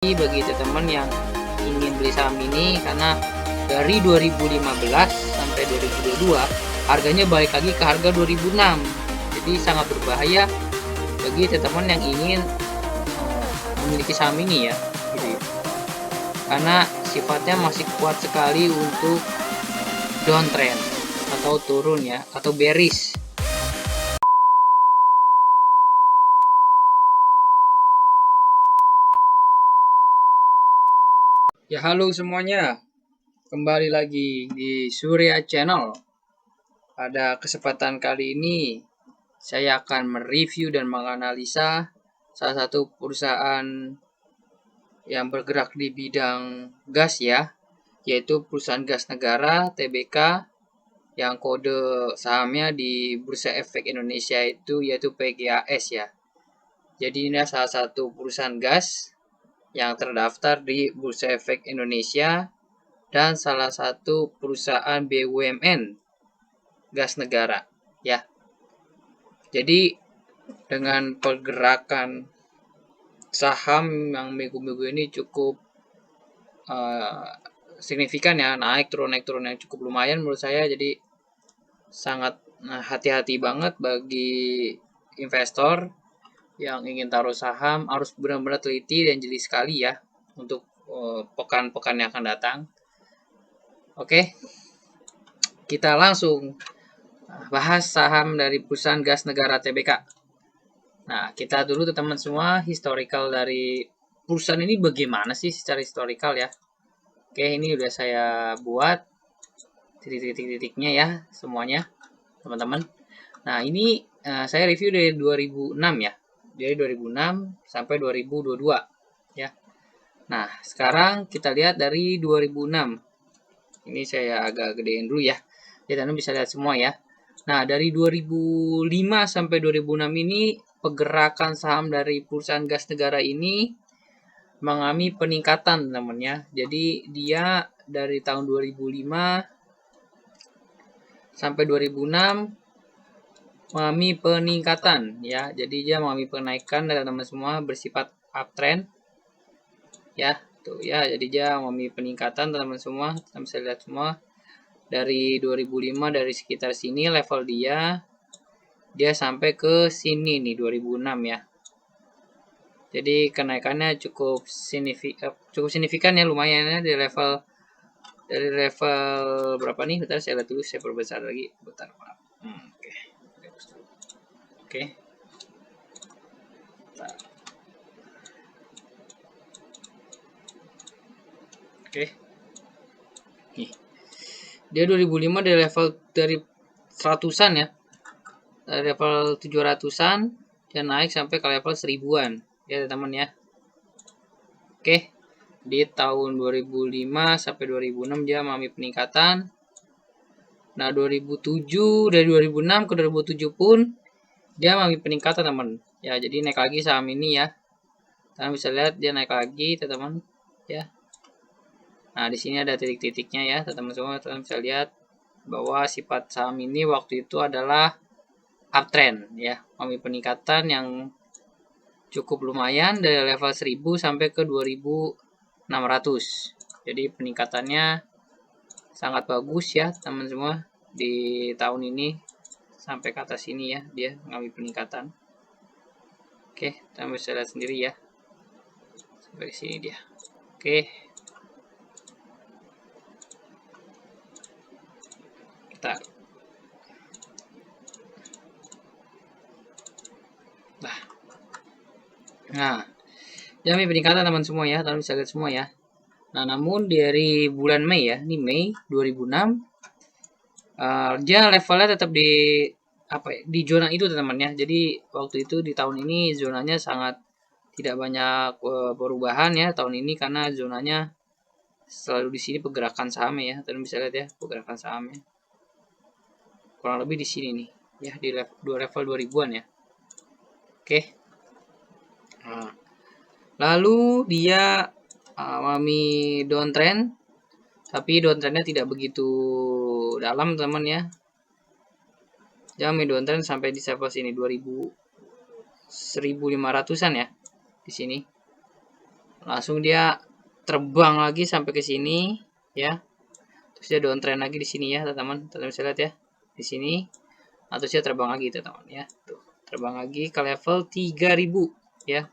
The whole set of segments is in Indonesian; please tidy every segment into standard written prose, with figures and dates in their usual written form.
bagi teman-teman yang ingin beli saham ini, karena dari 2015 sampai 2022 harganya balik lagi ke harga 2006. Jadi sangat berbahaya bagi teman-teman yang ingin memiliki saham ini ya, gitu ya. Karena sifatnya masih kuat sekali untuk downtrend atau turun ya, atau bearish. Ya, halo semuanya. Kembali lagi di Surya Channel. Pada kesempatan kali ini saya akan mereview dan menganalisa salah satu perusahaan yang bergerak di bidang gas ya, yaitu perusahaan gas negara TBK, yang kode sahamnya di Bursa Efek Indonesia itu yaitu PGAS ya. Jadi ini salah satu perusahaan gas yang terdaftar di Bursa Efek Indonesia dan salah satu perusahaan BUMN gas negara ya. Jadi dengan pergerakan saham yang minggu-minggu ini cukup signifikan ya, naik turun yang cukup lumayan menurut saya. Jadi sangat hati-hati banget bagi investor yang ingin taruh saham, harus benar-benar teliti dan jeli sekali ya untuk pekan-pekan yang akan datang. Oke, kita langsung bahas saham dari perusahaan gas negara TBK. Nah, kita dulu teman-teman semua historical dari perusahaan ini bagaimana sih secara historical ya. Oke, ini udah saya buat titik-titiknya ya semuanya teman-teman. Nah, ini saya review dari 2006 ya. Dari 2006 sampai 2022 ya. Nah, sekarang kita lihat dari 2006. Ini saya agak gedein dulu ya. Jadi Anda bisa lihat semua ya. Nah, dari 2005 sampai 2006 ini pergerakan saham dari perusahaan gas negara ini mengalami peningkatan namanya. Jadi dia dari tahun 2005 sampai 2006 mengalami peningkatan ya. Jadi dia mengalami kenaikan teman-teman semua, bersifat uptrend ya. Tuh ya, jadi dia mengalami peningkatan teman-teman semua. Kita bisa lihat semua dari 2005, dari sekitar sini level dia sampai ke sini nih 2006 ya. Jadi kenaikannya cukup signifikan ya, lumayan ya, dari level berapa nih? Bentar saya lihat dulu, saya perbesar lagi. Bentar, maaf. Oke. Oke. Oke. Nih. Dia 2005 dari level dari 100-an ya. Dari level 700-an dan naik sampai ke level 1000-an. Ya, teman-teman ya. Oke. Di tahun 2005 sampai 2006 dia mengalami peningkatan. Nah, 2007 dari 2006 ke 2007 pun dia mengalami peningkatan, teman. Ya, jadi naik lagi saham ini ya. Kalian bisa lihat dia naik lagi, teman-teman. Ya. Nah, di sini ada titik-titiknya ya, teman-teman semua. Kalian bisa lihat bahwa sifat saham ini waktu itu adalah uptrend ya, mengalami peningkatan yang cukup lumayan dari level 1000 sampai ke 2600. Jadi peningkatannya sangat bagus ya, teman semua. Di tahun ini sampai ke atas ini ya, dia mengalami peningkatan. Oke, kita bisa lihat sendiri ya. Sampai sini dia. Oke. Kita Nah, dia mengalami peningkatan teman semua ya, teman bisa lihat semua ya. Nah, namun dari bulan Mei ya, ini Mei 2006, dia levelnya tetap di di zona itu teman-teman ya. Jadi waktu itu di tahun ini zonanya sangat tidak banyak perubahan ya tahun ini, karena zonanya selalu di sini pergerakan sahamnya ya. Teman bisa lihat ya pergerakan sahamnya. Kurang lebih di sini nih ya, di level 2000-an ya. Oke. Nah, lalu dia mengalami downtrend, tapi downtrendnya tidak begitu dalam teman ya. Dia mengalami downtrend sampai di level sini 1500-an ya di sini. langsung dia terbang lagi sampai ke sini ya. Terus dia downtrend lagi di sini ya, teman-teman. Teman-teman bisa lihat ya. Di sini atau dia terbang lagi, teman-teman ya. Tuh, terbang lagi ke level 3000 ya.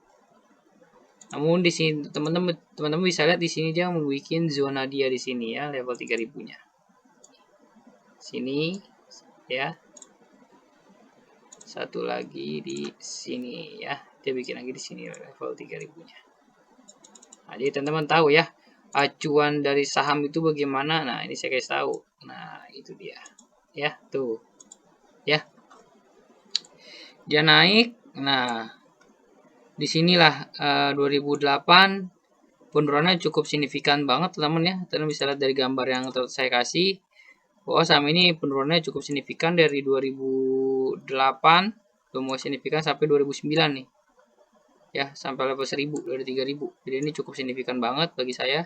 Namun di sini teman-teman bisa lihat di sini dia membuat zona dia di sini ya, level 3000-nya. Sini ya. Satu lagi di sini ya. Dia bikin lagi di sini level 3000-nya. Nah, jadi teman-teman tahu ya, acuan dari saham itu bagaimana. Nah, ini saya kasih tahu. Nah, itu dia. Ya, tuh. Ya. Dia naik. Nah, disinilah 2008 penurunannya cukup signifikan banget, teman-teman ya. Teman bisa lihat dari gambar yang saya kasih bahwa saham ini penurunannya cukup signifikan dari 2008 mulai signifikan sampai 2009 nih. Ya, sampai level 1000 dari 3000. Jadi ini cukup signifikan banget bagi saya.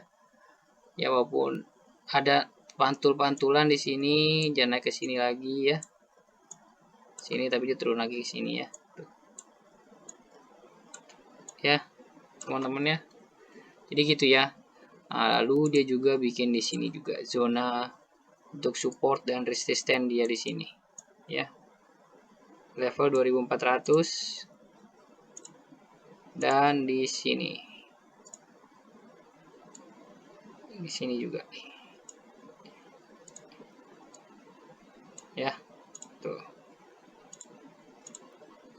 Ya, walaupun ada pantul-pantulan di sini, jangan naik ke sini lagi ya. Sini tapi dia turun lagi ke sini ya. Tuh. Ya, teman-teman ya. Jadi gitu ya. Nah, lalu dia juga bikin di sini juga zona untuk support dan resisten dia di sini. Ya. Level 2400 dan di sini. Di sini juga. Ya. Tuh.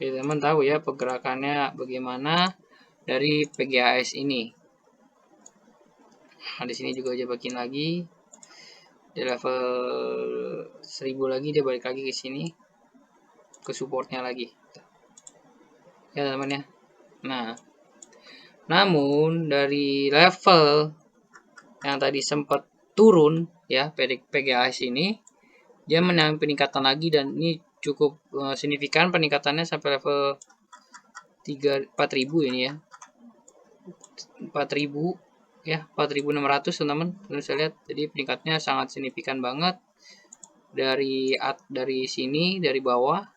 Jadi teman tahu ya pergerakannya bagaimana dari PGAS ini. Nah, di sini juga dia bikin lagi. Di level 1000 lagi dia balik lagi ke sini. Ke supportnya lagi. Ya teman ya. Nah, namun dari level yang tadi sempat turun ya PGAS ini, dia mengalami peningkatan lagi dan ini cukup signifikan peningkatannya sampai level 4000 ini ya. 4000 ya, 4600 teman-teman bisa lihat. Jadi peningkatnya sangat signifikan banget dari sini, dari bawah.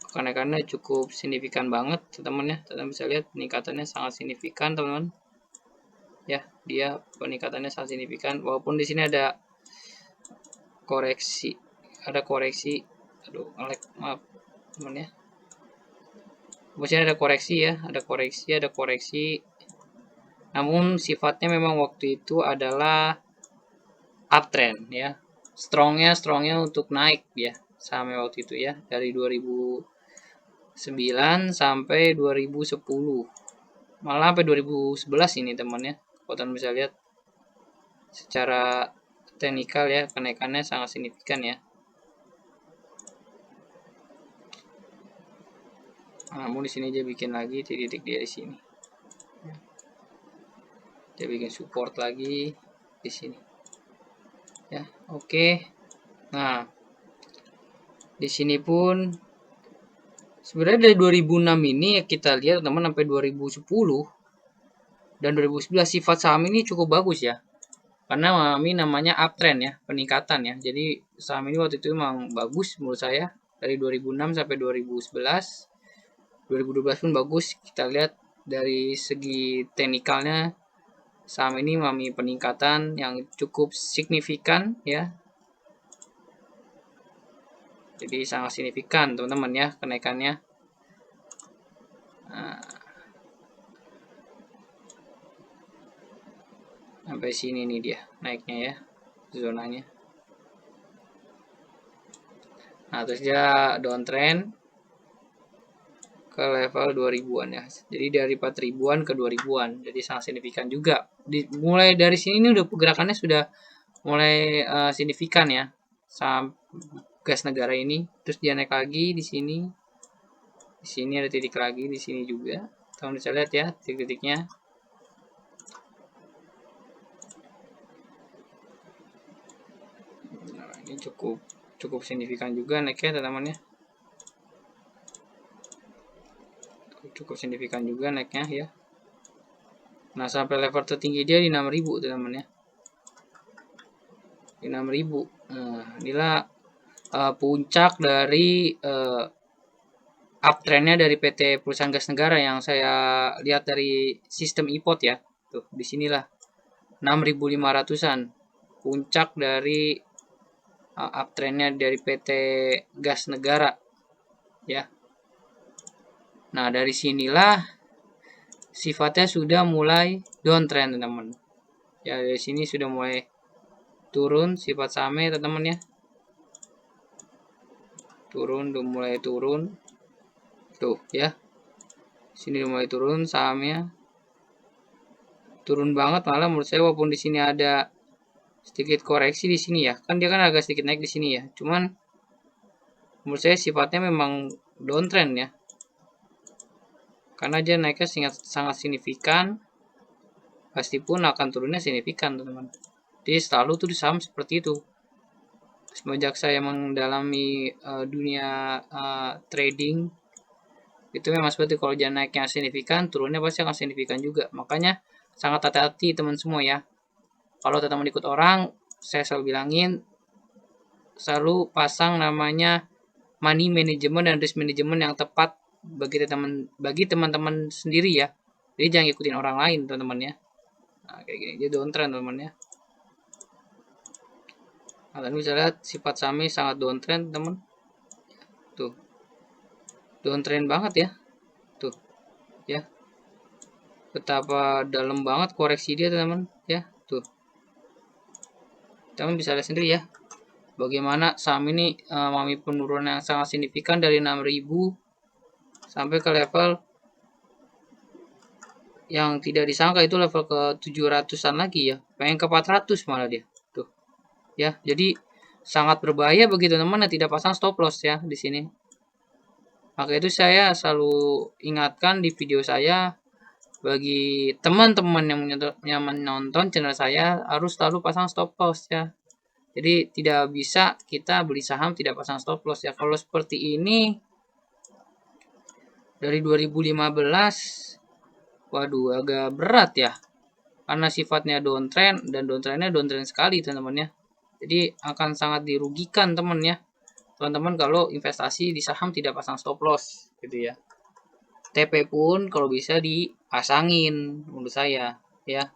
Kenaikannya cukup signifikan banget teman-teman ya. Teman bisa lihat peningkatannya sangat signifikan teman-teman. Ya, dia peningkatannya sangat signifikan walaupun di sini ada koreksi. Aduh, maaf teman ya. Maksudnya ada koreksi. Namun sifatnya memang waktu itu adalah uptrend ya. Strongnya untuk naik ya saham waktu itu ya dari 2009 sampai 2010. Malah sampai 2011 ini teman ya. Kalian bisa lihat secara teknikal ya kenaikannya sangat signifikan ya. Namun di sini dia bikin lagi titik dia di sini. Dia bikin support lagi di sini. Ya, oke. Nah, di sini pun sebenarnya dari 2006 ini ya kita lihat teman sampai 2010 dan 2011 sifat saham ini cukup bagus ya. Karena mengalami namanya uptrend ya, peningkatan ya. Jadi saham ini waktu itu memang bagus menurut saya dari 2006 sampai 2011. 2012 pun bagus. Kita lihat dari segi teknikalnya saham ini mengalami peningkatan yang cukup signifikan ya. Jadi sangat signifikan teman-teman ya kenaikannya. Nah, sampai sini nih dia naiknya ya zonanya. Nah, terus dia downtrend ke level 2000-an ya. Jadi dari 4000-an ke 2000-an. Jadi sangat signifikan juga. Mulai dari sini ini udah pergerakannya sudah mulai signifikan ya. Saham gas negara ini. Terus dia naik lagi di sini. Di sini ada titik lagi di sini juga. Teman bisa lihat ya titik-titiknya. Nah, ini cukup signifikan juga naiknya teman-teman ya. Cukup signifikan juga naiknya ya. Nah, sampai level tertinggi dia di 6000 teman-teman ya. Di 6000. Nah, inilah puncak dari uptrendnya dari PT perusahaan gas negara yang saya lihat dari sistem IPOT ya. Tuh, di sinilah 6.500-an puncak dari uptrendnya dari PT gas negara ya. Nah, dari sinilah sifatnya sudah mulai downtrend teman-teman. Ya, dari sini sudah mulai turun sifat sahamnya teman-teman ya. Turun, udah mulai turun. Tuh ya. Sini udah mulai turun sahamnya. Turun banget malah menurut saya, walaupun di sini ada sedikit koreksi di sini ya. Kan dia kan agak sedikit naik di sini ya. Cuman menurut saya sifatnya memang downtrend ya. Karena dia naiknya sangat signifikan, pasti pun akan turunnya signifikan teman-teman. Jadi selalu tuh di saham seperti itu. Semenjak saya mendalami dunia trading, itu memang seperti kalau dia naiknya signifikan, turunnya pasti akan signifikan juga. Makanya sangat hati-hati teman semua ya. Kalau teman-teman ikut orang, saya selalu bilangin, selalu pasang namanya money management dan risk management yang tepat bagi teman-teman sendiri ya. Jadi jangan ikutin orang lain teman-teman ya. Nah, kayak gini, dia downtrend teman-teman ya. Nah, kalian bisa lihat sifat sahamnya sangat downtrend teman. Tuh, downtrend banget ya. Tuh, ya. Betapa dalam banget koreksi dia teman-teman ya. Tuh, teman bisa lihat sendiri ya. Bagaimana saham ini mengalami penurunan yang sangat signifikan dari 6.000 sampai ke level yang tidak disangka, itu level ke 700-an lagi ya. Pengen ke 400 malah dia. Tuh. Ya, jadi sangat berbahaya bagi teman-teman yang tidak pasang stop loss ya di sini. Maka itu saya selalu ingatkan di video saya, bagi teman-teman yang menonton channel saya harus selalu pasang stop loss ya. Jadi tidak bisa kita beli saham tidak pasang stop loss ya. Kalau seperti ini dari 2015, waduh agak berat ya. Karena sifatnya downtrend dan downtrendnya downtrend sekali teman-teman ya. Jadi akan sangat dirugikan teman ya. Teman-teman kalau investasi di saham tidak pasang stop loss gitu ya. TP pun kalau bisa dipasangin menurut saya ya.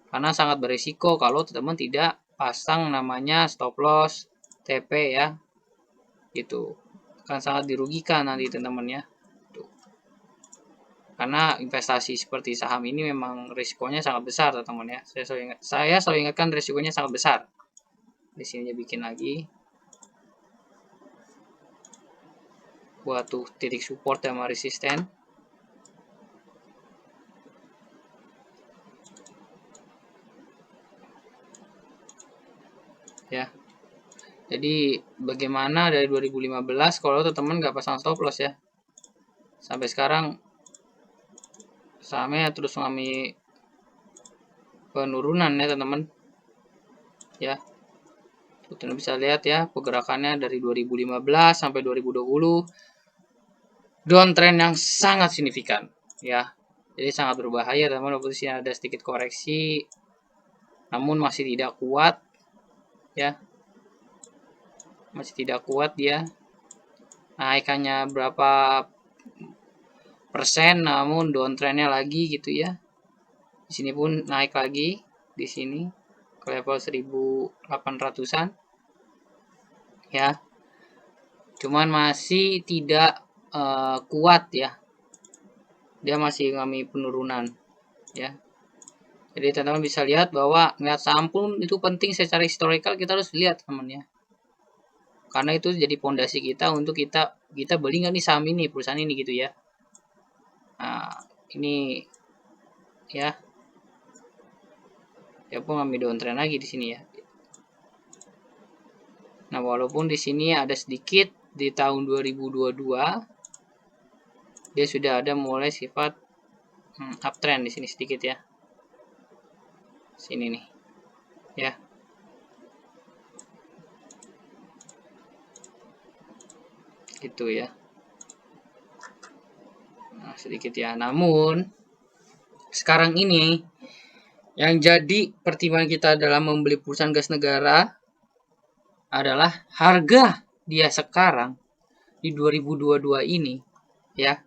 Karena sangat berisiko kalau teman-teman tidak pasang namanya stop loss TP ya. Gitu. Akan sangat dirugikan nanti teman-teman ya. Karena investasi seperti saham ini memang risikonya sangat besar teman-teman ya. Saya selalu ingatkan risikonya sangat besar. Di sini bikin lagi buat tuh titik support sama resisten ya. Jadi bagaimana dari 2015 kalau teman-teman nggak pasang stop loss ya, sampai sekarang sahamnya terus mengalami penurunan ya teman-teman ya. Teman-teman bisa lihat ya pergerakannya dari 2015 sampai 2020, downtrend yang sangat signifikan ya. Jadi sangat berbahaya teman-teman. Walaupun di sini ada sedikit koreksi, namun masih tidak kuat ya. Masih tidak kuat dia. Naikannya berapa persen, namun downtrendnya lagi gitu ya. Di sini pun naik lagi di sini ke level 1.800-an ya. Cuman masih tidak kuat ya. Dia masih mengalami penurunan ya. Jadi teman-teman bisa lihat bahwa ngeliat saham pun itu penting secara historical, kita harus lihat teman ya. Karena itu jadi pondasi kita untuk kita beli nggak nih saham ini, perusahaan ini gitu ya. Nah, ini ya. Dia pun ngambil downtrend lagi di sini ya. Nah, walaupun di sini ada sedikit di tahun 2022 dia sudah ada mulai sifat uptrend di sini sedikit ya. Sini nih. Ya. Gitu ya. Nah, sedikit ya. Namun sekarang ini yang jadi pertimbangan kita dalam membeli perusahaan gas negara adalah harga dia sekarang di 2022 ini ya,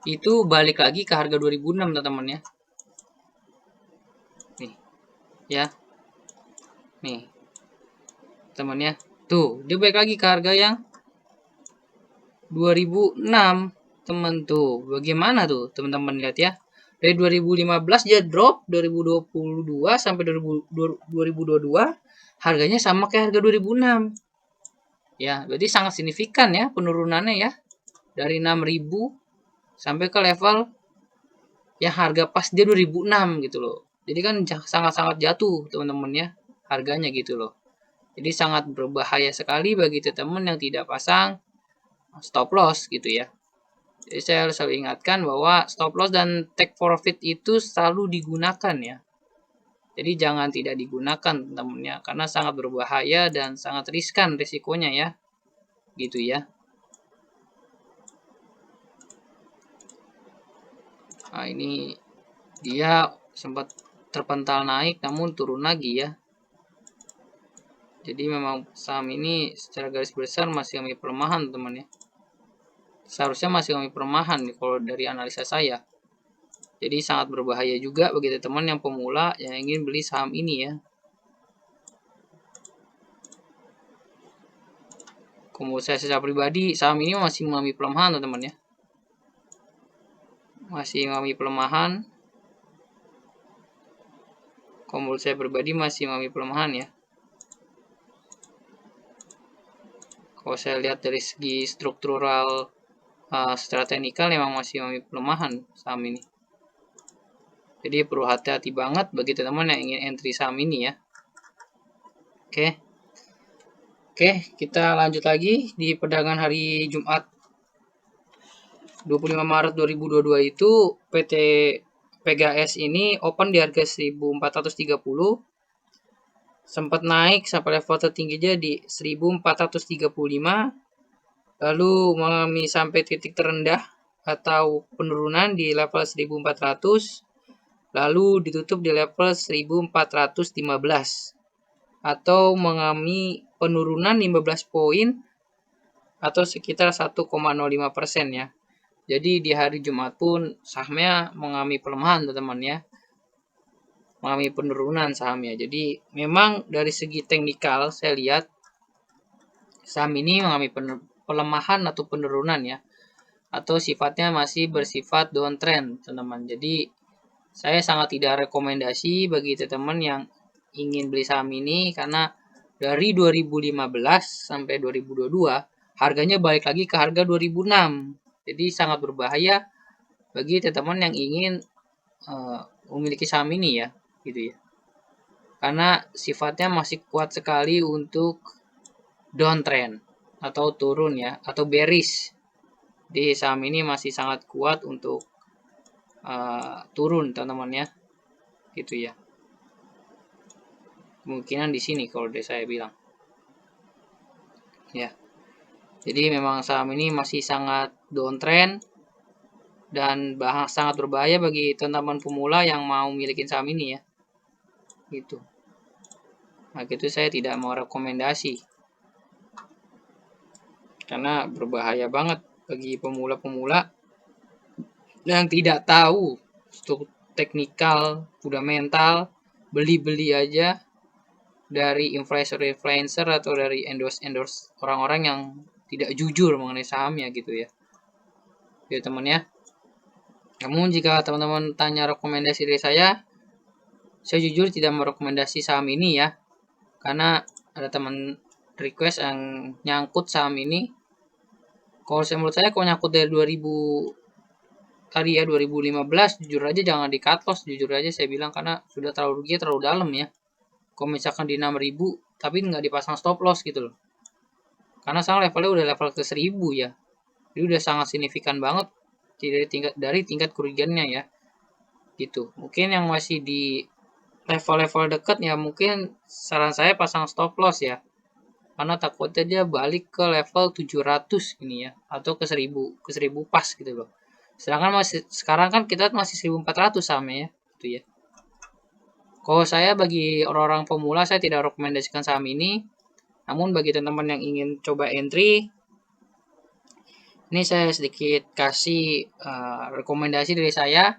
itu balik lagi ke harga 2006 teman-teman ya. Nih ya, nih teman ya, tuh dia balik lagi ke harga yang 2006 teman tuh. Bagaimana tuh teman-teman lihat ya, dari 2015 dia drop, 2022 sampai 2022 harganya sama kayak harga 2006 ya, berarti sangat signifikan ya penurunannya ya, dari 6.000 sampai ke level yang harga pas dia 2006 gitu loh. Jadi kan sangat-sangat jatuh teman-teman ya harganya gitu loh. Jadi sangat berbahaya sekali bagi teman-teman yang tidak pasang stop loss gitu ya. Jadi saya harus selalu ingatkan bahwa stop loss dan take profit itu selalu digunakan ya. Jadi jangan tidak digunakan teman-teman, karena sangat berbahaya dan sangat riskan risikonya ya. Gitu ya. Nah, ini dia sempat terpental naik namun turun lagi ya. Jadi memang saham ini secara garis besar masih mengalami pelemahan teman ya. Seharusnya masih mengalami pelemahan nih kalau dari analisa saya. Jadi sangat berbahaya juga bagi teman-teman yang pemula yang ingin beli saham ini ya. Kalau saya secara pribadi, saham ini masih mengalami pelemahan teman-teman ya. Masih mengalami pelemahan. Kalau saya pribadi masih mengalami pelemahan ya. Kalau saya lihat dari segi struktural secara teknikal memang masih mengalami pelemahan saham ini. Jadi perlu hati-hati banget bagi teman-teman yang ingin entry saham ini ya. Oke. Oke, kita lanjut lagi di perdagangan hari Jumat 25 Maret 2022 itu PT PGS ini open di harga 1430, sempat naik sampai level tertingginya di 1435, lalu mengalami sampai titik terendah atau penurunan di level 1400, lalu ditutup di level 1415 atau mengalami penurunan 15 poin atau sekitar 1,05% ya. Jadi di hari Jumat pun sahamnya mengalami pelemahan teman-teman ya. Mengalami penurunan sahamnya. Jadi memang dari segi teknikal saya lihat saham ini mengalami pelemahan atau penurunan ya. Atau sifatnya masih bersifat downtrend teman-teman. Jadi saya sangat tidak rekomendasi bagi teman-teman yang ingin beli saham ini karena dari 2015 sampai 2022 harganya balik lagi ke harga 2006. Jadi sangat berbahaya bagi teman-teman yang ingin memiliki saham ini ya, gitu ya. Karena sifatnya masih kuat sekali untuk downtrend atau turun ya, atau bearish. Di saham ini masih sangat kuat untuk turun teman-teman ya, gitu ya. Kemungkinan di sini kalau dari saya bilang, ya. Jadi memang saham ini masih sangat downtrend dan sangat berbahaya bagi teman-teman pemula yang mau memiliki saham ini ya, gitu. Nah, itu saya tidak mau rekomendasi karena berbahaya banget bagi pemula-pemula yang tidak tahu struktur teknikal, fundamental, beli-beli aja dari influencer atau dari endorse orang-orang yang tidak jujur mengenai sahamnya gitu ya. Ya teman ya. Namun jika teman-teman tanya rekomendasi dari saya jujur tidak merekomendasi saham ini ya. Karena ada teman request yang nyangkut saham ini. Kalau menurut saya kalau nyangkut dari 2000 tadi ya 2015 jujur aja jangan di cut loss, jujur aja saya bilang, karena sudah terlalu rugi, terlalu dalam ya. Kalau misalkan di 6000 tapi nggak dipasang stop loss gitu loh. Karena sekarang levelnya udah level ke 1000 ya. Jadi udah sangat signifikan banget dari tingkat kerugiannya ya. Gitu. Mungkin yang masih di level-level dekat ya mungkin saran saya pasang stop loss ya. Karena takutnya dia balik ke level 700 ini ya, atau ke 1000 pas gitu loh. Sedangkan sekarang kan kita masih 1400 sama ya, gitu ya. Kalau saya bagi orang-orang pemula saya tidak rekomendasikan saham ini. Namun bagi teman-teman yang ingin coba entry Ini saya sedikit kasih rekomendasi dari saya.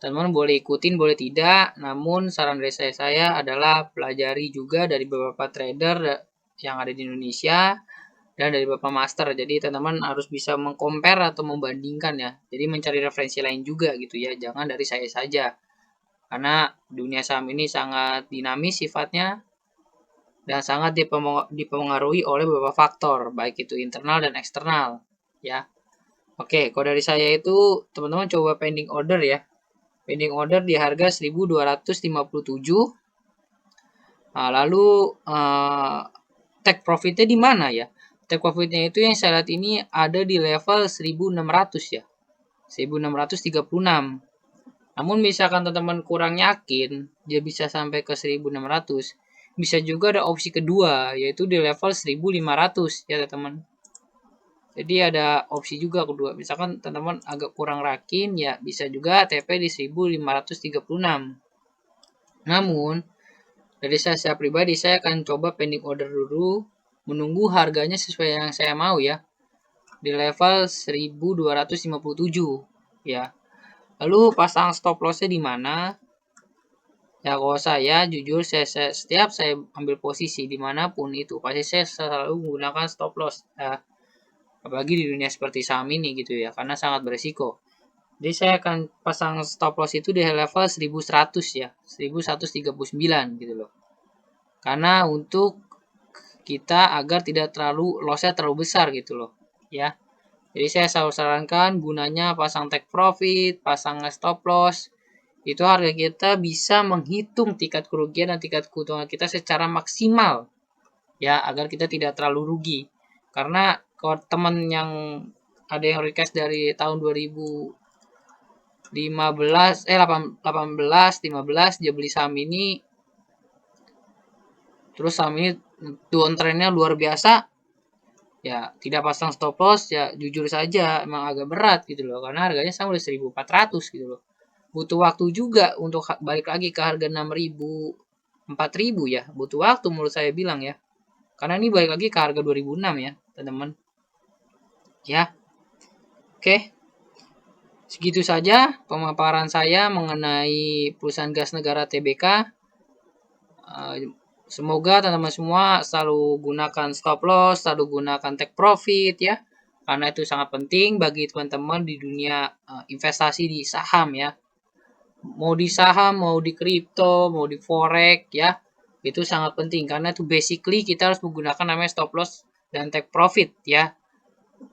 Teman-teman boleh ikutin, boleh tidak. Namun saran dari saya adalah pelajari juga dari beberapa trader yang ada di Indonesia dan dari beberapa master. Jadi teman-teman harus bisa mengcompare atau membandingkan ya. Jadi mencari referensi lain juga gitu ya. Jangan dari saya saja. Karena dunia saham ini sangat dinamis sifatnya dan sangat dipengaruhi oleh beberapa faktor, baik itu internal dan eksternal ya. Oke, kalau dari saya itu teman-teman coba pending order ya. Pending order di harga 1257. Nah, lalu take profitnya di mana ya? Take profitnya itu yang saya lihat ini ada di level 1600 ya. 1636. Namun misalkan teman-teman kurang yakin, dia bisa sampai ke 1600. Bisa juga ada opsi kedua, yaitu di level 1500 ya teman-teman. Jadi ada opsi juga kedua. Misalkan teman-teman agak kurang yakin, ya bisa juga TP di 1536. Namun, dari saya pribadi, saya akan coba pending order dulu, menunggu harganya sesuai yang saya mau ya, di level 1257 ya. Lalu pasang stop lossnya di mana? Ya kalau saya jujur setiap saya ambil posisi dimanapun itu pasti saya selalu menggunakan stop loss ya, apalagi di dunia seperti saham ini gitu ya, karena sangat beresiko. Jadi saya akan pasang stop loss itu di level 1100 ya, 1139 gitu loh. Karena untuk kita agar tidak terlalu lossnya terlalu besar gitu loh ya. Jadi saya selalu sarankan gunanya pasang take profit, pasang stop loss. Itu harga kita bisa menghitung tingkat kerugian dan tingkat keuntungan kita secara maksimal ya, agar kita tidak terlalu rugi. Karena kalau teman yang ada yang request dari tahun 2015 18 15 dia beli saham ini, terus saham ini downtrendnya luar biasa, ya tidak pasang stop loss ya jujur saja emang agak berat gitu loh, karena harganya sama udah 1400 gitu loh. Butuh waktu juga untuk balik lagi ke harga 6000 4000 ya, butuh waktu menurut saya bilang ya, karena ini balik lagi ke harga 2006 ya teman-teman ya. Oke, segitu saja pemaparan saya mengenai perusahaan gas negara TBK. Semoga teman-teman semua selalu gunakan stop loss, selalu gunakan take profit ya, karena itu sangat penting bagi teman-teman di dunia investasi di saham ya. Mau di saham, mau di kripto, mau di forex ya, itu sangat penting karena itu basically kita harus menggunakan namanya stop loss dan take profit ya.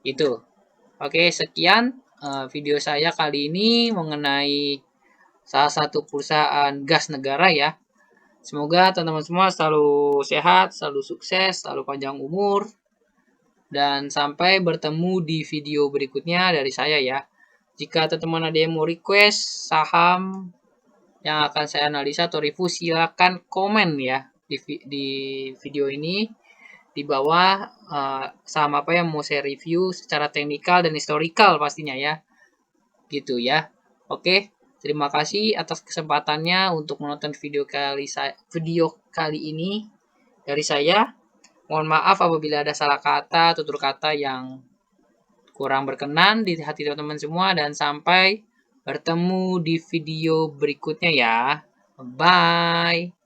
Itu. Oke, sekian video saya kali ini mengenai salah satu perusahaan gas negara ya. Semoga teman-teman semua selalu sehat, selalu sukses, selalu panjang umur, dan sampai bertemu di video berikutnya dari saya ya. Jika teman-teman ada yang mau request saham yang akan saya analisa atau review, silakan komen ya di video ini di bawah, saham apa yang mau saya review secara teknikal dan historical pastinya ya. Gitu ya. Oke, terima kasih atas kesempatannya untuk menonton video kali ini dari saya. Mohon maaf apabila ada salah kata, tutur kata yang kurang berkenan di hati teman-teman semua, dan sampai bertemu di video berikutnya ya. Bye.